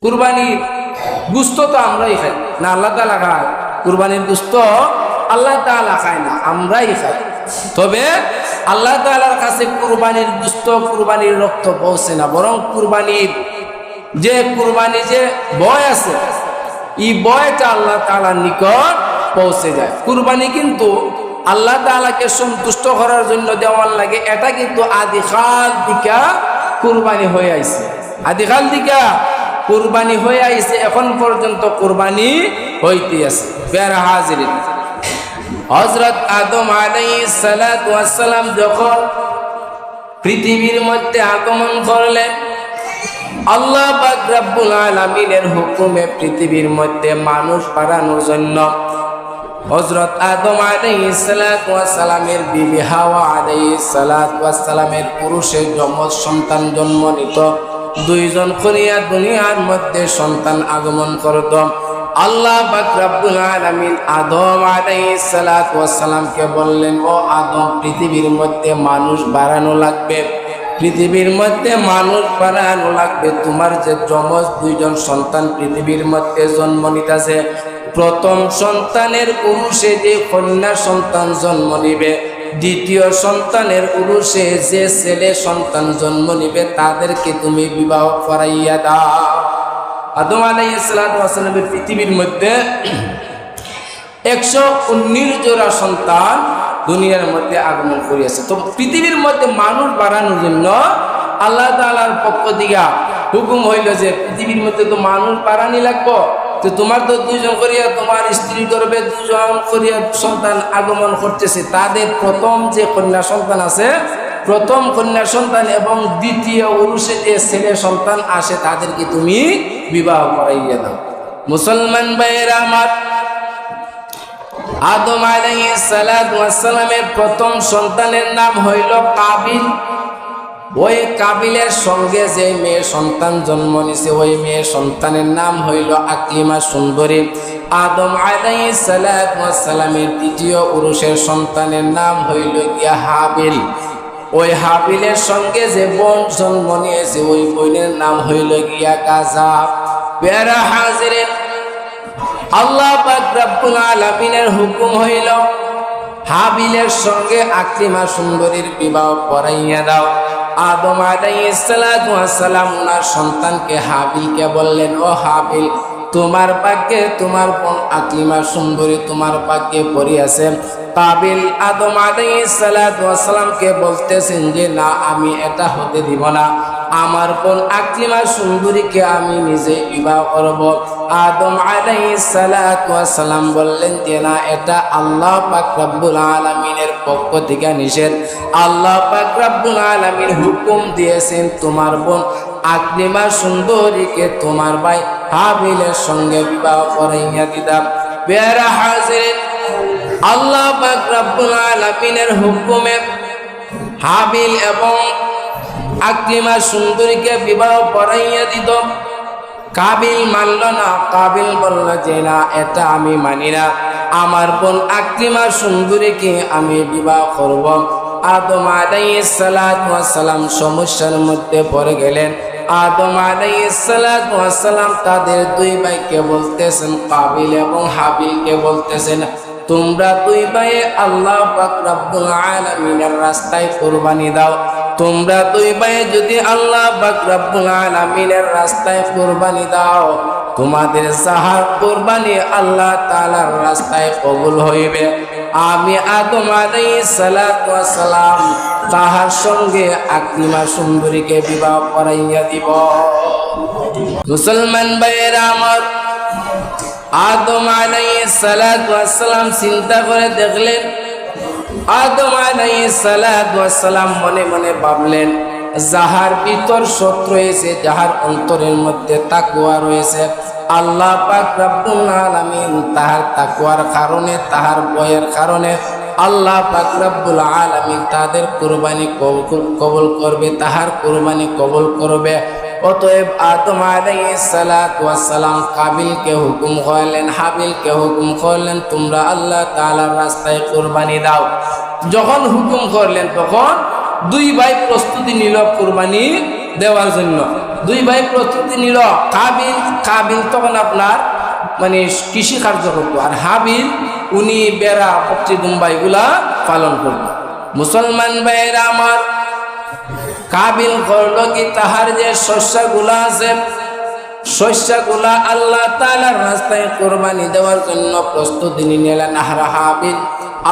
কুরবানির গোশত তো আমরাই খাই না, আল্লাহ তাআলা খায়? কুরবানির গোশত আল্লাহ তাআলা খায় না, আমরাই খাই। তবে আল্লাহ তাআলার কাছে কুরবানির গোশত, কুরবানির রক্ত পৌঁছে না, বরং কুরবানির যে বয় আছে, এই বয়টা আল্লাহ তাআলার নিকট পৌঁছে যায়। কুরবানি কিন্তু আল্লাহ তাআলাকে সন্তুষ্ট করার জন্য দেওয়ার লাগে, এটা কিন্তু আদিকাল দিকা কুরবানি হয়ে আইছে, আদিকাল দিকা কুরবানি হয়ে আইছে, এখন পর্যন্ত কুরবানি হইতে আছে। প্যারা হাজিরিন, হযরত আদম আলাইহিস সালাতু ওয়াস সালাম যখন পৃথিবীর মধ্যে আগমন করলেন, আল্লাহ পাক রব্বুল আলামিনের হুকুমে পৃথিবীর মধ্যে মানুষ বাড়ানোর জন্য হযরত আদম আলাইহিস সালাতু ওয়াস সালামের বিবি হাওয়া আলাইহিস সালাতু ওয়াস সালামের পুরুষের যমজ সন্তান জন্ম নিত। দুইজন কন্যা দুনিয়ার মধ্যে সন্তান আগমন করত। আল্লাহ পাক রব্বুল আলামিন আদম আলাইহিস সালাতু ওয়াস সালামকে বললেন, ও আদম, পৃথিবীর মধ্যে মানুষ বাড়ানো লাগবে, পৃথিবীর মধ্যে মানুষ বাড়ানো লাগবে। তোমার যে যমজ দুইজন সন্তান পৃথিবীর মধ্যে জন্ম নিতেছে, প্রথম সন্তানের উরুষে যে কন্যা সন্তান জন্ম নিবে, দ্বিতীয় সন্তানের উরুষে যে ছেলে সন্তান জন্ম নিবে, তাদেরকে তুমি বিবাহ করাইয়া দাও। আদম আলাইহিস সালাতু ওয়াস সালামের পৃথিবীর মধ্যে 119 জোড়া সন্তান দুনিয়ার মধ্যে আগমন করিয়াছে। তো পৃথিবীর মধ্যে মানুষ বাড়ানোর জন্য আল্লাহ তাআলার পক্ষ থেকে হুকুম হইল যে পৃথিবীর মধ্যে তো মানুষ বাড়ানি লাগবো, তো তোমার তো দুইজন করিয়া তোমার স্ত্রী করবে, দুজন করিয়া সন্তান আগমন করতেছে, তাদের প্রথম যে কন্যা সন্তান আছে, প্রথম কন্যা সন্তান এবং দ্বিতীয় উরুষে যে ছেলে সন্তান আসে, তাদেরকে তুমি বিবাহ করাইয়া দাও। মুসলমান ভাইয়েরা আমার, আদম আলাইহিস সালাতু ওয়াস সালামের প্রথম সন্তানের নাম হইল কাবিল। ওই কাবিলের সঙ্গে যে মেয়ে সন্তান জন্ম নিছে, ওই মেয়ে সন্তানের নাম হইল আকলিমা সুন্দরী। আদম আলাইহিস সালাতু ওয়াস সালামের দ্বিতীয় পুরুষের সন্তানের নাম হইল গিয়া হাবিল। ওই হাবিলের সঙ্গে যে বোন জন্ম নিয়েছে, ওই বোনের নাম হইল গিয়া গাজা। প্যারা হাজিরিন, আল্লাহ পাক রব্বুল আলামিনের হুকুম হইল হাবিলের সঙ্গে আকলিমা সুন্দরীর বিবাহ পড়াইয়া দাও। আদম আলাইহিস সালাতু ওয়াস সালাম ওনার সন্তানকে হাবিলকে বললেন, ও হাবিল, তোমার ভাগ্যে তোমার বোন আকলিমা সুন্দরী তোমার ভাগ্যে পড়িয়াছে। কাবিল আদম আলাইহিস সালাতু ওয়াস সালামকে বলতেছেন যে না, আমি এটা হতে দিব না, আমার বোন আকলিমা সুন্দরীকে আমি নিজে বিবাহ করব। আদম আলাইহিস সালাতু ওয়াস সালাম বললেন যে না, এটা আল্লাহ পাক রব্বুল আলামিনের পক্ষ থেকে নিষেধ। আল্লাহ পাক রব্বুল আলামিন হুকুম দিয়েছেন তোমার বোন আকলিমা সুন্দরীকে তোমার ভাই হাবিলের সঙ্গে বিবাহ করাইয়া দিতাম। প্যারা হাজিরিন, আল্লাহ পাক রব্বুল আলামিনের হুকুমে হাবিল এবং আকলিমা সুন্দরীকে বিবাহ পড়াইয়া দিত। কাবিল মানল না, কাবিল বলল যে না, এটা আমি মানি না, আমার বোন আকলিমা সুন্দরীকে আমি বিবাহ করব। আদম আলাইহিস সালাতু ওয়াস সালাম সমস্যার মধ্যে পড়ে গেলেন। আদম আলাইহিস সালাতু ওয়াস সালাম তাদের দুই ভাইকে বলতেছেন, কাবিল এবং হাবিলকে বলতেছেন, তোমরা দুই ভাই আল্লাহ পাক রব্বুল আলামিনের রাস্তায় কুরবানি দাও। তোমরা দুই ভাই যদি আল্লাহ পাক রব্বুল আলামিনের রাস্তায় কুরবানি দাও, তোমাদের যাহার কুরবানি আল্লাহ তাআলার রাস্তায় কবুল হইবে। আমি আদম আলাইহিস সালাতু ওয়াস সালাম তাহার সঙ্গে আকলিমা সুন্দরীকে বিবাহ করাইয়া দিব। মুসলমান ভাইয়েরা আমার, আদম আলাইহিস সালাতু ওয়াস সালাম চিন্তা করে দেখলেন, আদম আলাইহিস সালাতু ওয়াস সালাম মনে মনে ভাবলেন, যাহার ভিতর সৎ রয়েছে, যাহার অন্তরের মধ্যে তাকওয়া রয়েছে, আল্লাহ পাক রব্বুল আলামিন তাহার তাকওয়ার কারণে, তাহার ভয়ের কারণে আল্লাহ পাক রব্বুল আলামিন তাদের কুরবানি কবুল করবে, তাহার কুরবানি কবুল করবে। অতএব আদম আলাইহিস সালাতু ওয়াস সালাম কাবিলকে হুকুম করলেন, হাবিলকে হুকুম করলেন, তোমরা আল্লাহ তাআলার রাস্তায় কুরবানি দাও। যখন হুকুম করলেন তখন দুই ভাই প্রস্তুতি নিল কুরবানি দেওয়ার জন্য। দুই ভাই প্রস্তুতি নিল। কাবিল তখন আপনার মানে কৃষি কার্য করতো, আর হাবিল উনি বেড়া পক্ষী দুম্বা এগুলা পালন করতো। মুসলমান ভাইয়েরা আমার, কাবিল করলো কি, তাহার যে শস্যগুলা আছে, শস্যগুলা আল্লাহ তাআলার রাস্তায় কোরবানি দেওয়ার জন্য প্রস্তুতি নিলেন। আর হাবিল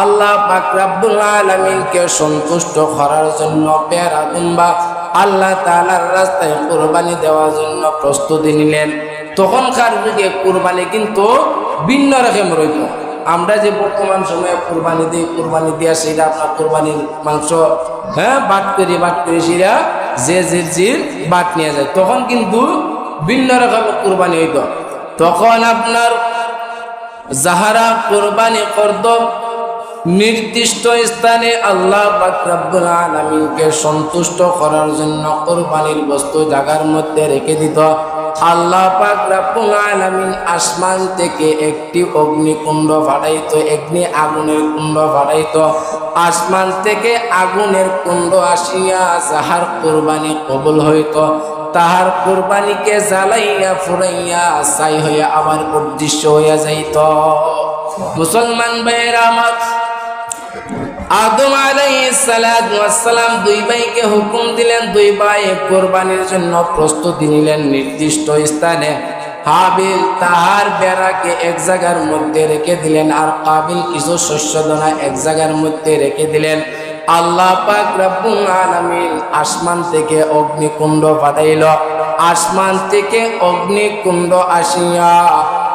আল্লাহ পাক রব্বুল আলামিনকে সন্তুষ্ট করার জন্য পেয়ারা দুম্বা আল্লাহ তাআলার রাস্তায় কোরবানি দেওয়ার জন্য প্রস্তুতি নিলেন। তখনকার যুগে কোরবানি কিন্তু ভিন্ন রকম রইত। আমরা যে বর্তমান সময়ে কোরবানি দিই, কোরবানি দিয়া সেটা আপনার কোরবানির মাংস বাট করে সেটা যে বাট নিয়ে যায়। তখন কিন্তু ভিন্ন রকম কোরবানি হইত। তখন আপনার যাহারা কোরবানি করত নির্দিষ্ট স্থানে আল্লাহ পাক রব্বুল আলামিনকে সন্তুষ্ট করার জন্য কোরবানির বস্তু জায়গার মধ্যে রেখে দিত। আল্লাহ পাক রব্বুল আলামিন আসমান থেকে একটি অগ্নিকুণ্ড ফাটাইতো, আগুনের কুণ্ড ফাটাইতো। আসমান থেকে আগুনের কুণ্ড আসিয়া যাহার কোরবানি কবুল হইত, তাহার কোরবানিকে জ্বালাইয়া ফুরাইয়া ছাই হইয়া আবার উদ্দেশ্য হইয়া যাইত। মুসলমান ভাইয়েরা আমার, আদম আলাইহিস সালাতু ওয়াস সালাম দুই ভাইকে হুকুম দিলেন, দুই ভাই কোরবানির জন্য প্রস্তুতি নিলেন নির্দিষ্ট স্থানে। হাবিল তাহার বেড়াকে এক জায়গার মধ্যে রেখে দিলেন, আর কাবিল কিছু শস্যদানা এক জায়গার মধ্যে রেখে দিলেন। আল্লাহ পাক রব্বুল আলামিন আসমান থেকে অগ্নিকুণ্ড পাঠাইল। আসমান থেকে অগ্নিকুণ্ড আসিয়া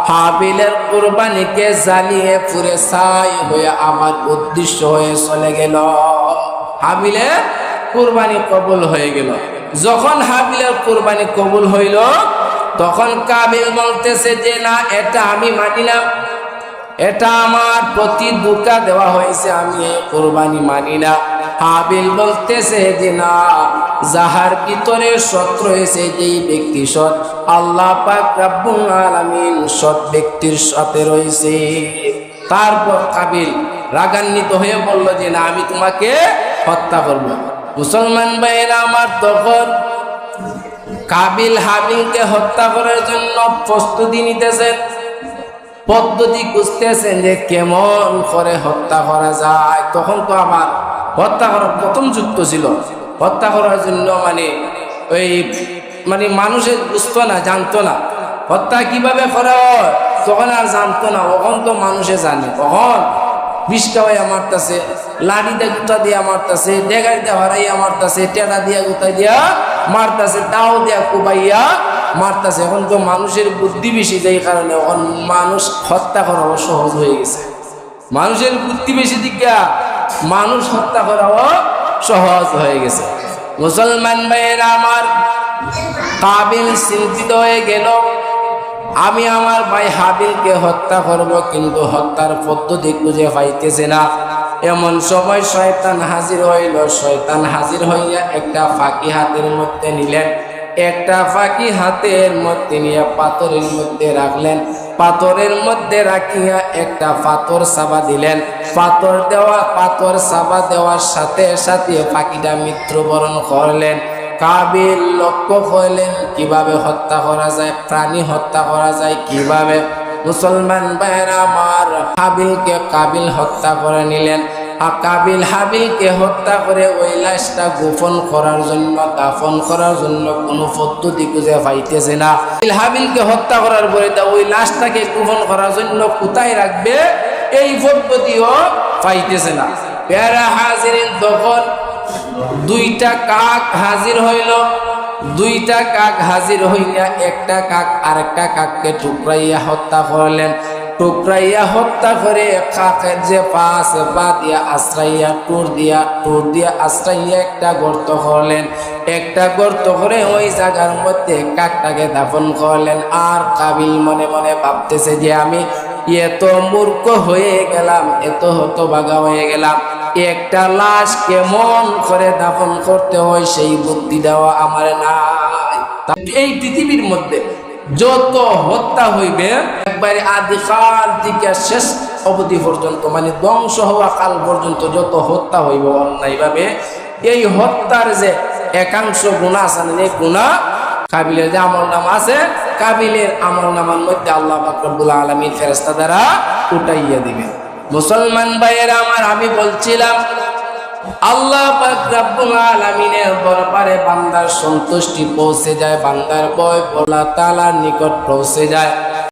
হাবিলের কোরবানিকে জ্বালিয়ে পুড়ে ছাই হয়ে আমার উদ্দেশ্য হয়ে চলে গেল। হাবিলের কোরবানি কবুল হয়ে গেল। যখন হাবিলের কোরবানি কবুল হইল, তখন কাবিল বলতেছে যে না, এটা আমি মানি না, এটা আমার প্রতি ধোঁকা দেওয়া হয়েছে, আমি এই কোরবানি মানি না। হাবিল বলতেছে যে না, যাহার ভিতরে সৎ রয়েছে, যেই ব্যক্তি সৎ, আল্লাহ পাক রব্বুল আলামিন সৎ ব্যক্তির সাথে রয়েছে। তারপর কাবিল রাগান্বিত হয়ে বলল যে না, আমি তোমাকে হত্যা করব। মুসলমান ভাইয়েরা আমার, তখন কাবিল হাবিলকে হত্যা করার জন্য প্রস্তুতি নিতেছেন, পদ্ধতি খুঁজতেছেন যে কেমন করে হত্যা করা যায়। তখন তো আবার হত্যা করার প্রথম যুক্ত ছিল। হত্যা করার জন্য মানে মানুষের বুঝতো না, জানতো না হত্যা কিভাবে করা হয়, তখন আর জানতো না। তখন তো মানুষে জানে, তখন বিষটা হইয়া মারতেছে, লাঠি দিয়ে গুতা দিয়া মারতেছে, ডেগাই দিয়ে হারাইয়া মারতেছে, টেটা দিয়া গুতা দিয়া মারতেছে, তাও দিয়া কুবাইয়া মারতেছে। এখন তো মানুষের বুদ্ধি বেশি, যেই কারণে এখন মানুষ হত্যা করাও সহজ হয়ে গেছে। মানুষের বুদ্ধি বেশি দিকা মানুষ হত্যা করাও সহজ হয়ে গেছে। মুসলমান ভাইয়েরা আমার, কাবিল চিন্তিত হয়ে গেল, আমি আমার ভাই হাবিলকে হত্যা করব, কিন্তু হত্যার পদ্ধতি খুঁজে পাইতেছে না। এমন সময় শয়তান হাজির হইল। শয়তান হাজির হইয়া একটা ফাঁকি হাতের মধ্যে নিলেন, একটা ফাঁকি হাতের মধ্যে নিয়ে পাথরের মধ্যে রাখলেন। পাথরের মধ্যে রাখিয়া একটা পাথর চাপা দিলেন। পাথর চাপা দেওয়ার সাথে সাথে ফাঁকিটা মৃত্যুবরণ করলেন। কাবিল লক্ষ্য করলেন কিভাবে হত্যা করা যায়, প্রাণী হত্যা করা যায় কিভাবে। মুসলমান ভাইয়েরা আমার, হাবিলকে কাবিল হত্যা করে নিলেন। কাবিল হাবিলকে হত্যা করে ওই লাশটা গোপন করার জন্য, দাফন করার জন্য কোনো পদ্ধতি খুঁজে পাইতেছে না। হাবিলকে হত্যা করার পরে ওই লাশটাকে গোপন করার জন্য কোথায় রাখবে, এই পদ্ধতিও পাইতেছে না। পেয়ারা হাজিরিন, তখন দুইটা কাক হাজির হইল। দুইটা কাক হাজির হইয়া একটা কাক আরেকটা কাককে টুকরাইয়া হত্যা করলেন। টুকরাইয়া হত্যা করে কাকের যে পা আছে, পা দিয়া আশ্রাইয়া টুর দিয়া আশ্রাইয়া একটা গর্ত করলেন। একটা গর্ত করে ওই জায়গার মধ্যে কাকটাকে দাফন করলেন। আর কাবিল মনে মনে ভাবতেছে যে আমি এত মূর্খ হয়ে গেলাম, এত হতভাগা হয়ে গেলাম, একটা লাশ কেমন করে দাফন করতে হয় সেই বুদ্ধি দেওয়া আমার নাই। এই পৃথিবীর মধ্যে যত হত্যা হইবে, একবারে আদি কাল থেকে শেষ অবধি পর্যন্ত, মানে ধ্বংস হওয়া কাল পর্যন্ত যত হত্যা হইবে অন্যায়ভাবে, এই হত্যার যে একাংশ গুনাহ আছে এই গুনাহ কাবিলের যে আমল নামা আছে কাবিলের আমল নামার মধ্যে আল্লাহ পাক রব্বুল আলামিন ফেরেশতা দ্বারা উঠাইয়া দিবেন। মুসলমান ভাইয়েরা আমার, আমি বলছিলাম আল্লাহ পাক রব্বুল আলামিনের দরবারে বান্দার সন্তুষ্টি পৌঁছে যায়, বান্দার ভয় আল্লাহ তাআলার নিকট পৌঁছে যায়।